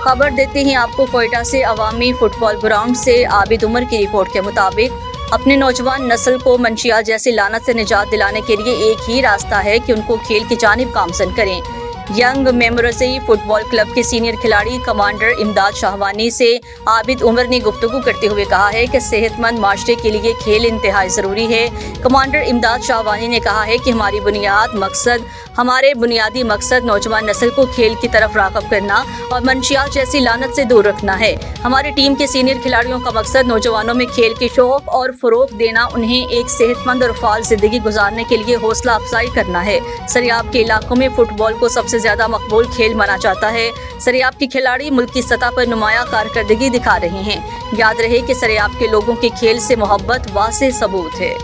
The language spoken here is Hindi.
खबर देते हैं आपको कोयटा से। अवामी फुटबॉल ग्राउंड से आबिद उमर की रिपोर्ट के मुताबिक अपने नौजवान नस्ल को मंशियात जैसी लानत से निजात दिलाने के लिए एक ही रास्ता है कि उनको खेल की जानिब गामजन करें। यंग मेमोरसी फुटबॉल क्लब के सीनियर खिलाड़ी कमांडर इमदाद शाहवानी से आबिद उमर ने गुफ्तगू करते हुए कहा है कि सेहतमंद माशरे के लिए खेल इंतहाई ज़रूरी है। कमांडर इमदाद शाहवानी ने कहा है कि हमारे बुनियादी मकसद नौजवान नस्ल को खेल की तरफ राग़िब करना और मंशियात जैसी लानत से दूर रखना है। हमारी टीम के सीनियर खिलाड़ियों का मकसद नौजवानों में खेल के शौक़ और फ़रोग़ देना, उन्हें एक सेहतमंद और फ़ाल ज़िंदगी गुजारने के लिए हौसला अफजाई करना है। सरियाब के इलाकों में फ़ुटबॉल को सबसे ज़्यादा मकबूल खेल माना जाता है। सरियाब के खिलाड़ी मुल्क की सतह पर नुमाया कारकर्दगी दिखा रहे हैं। याद रहे कि सरियाब के लोगों की खेल से मोहब्बत वाज़ेह सबूत है।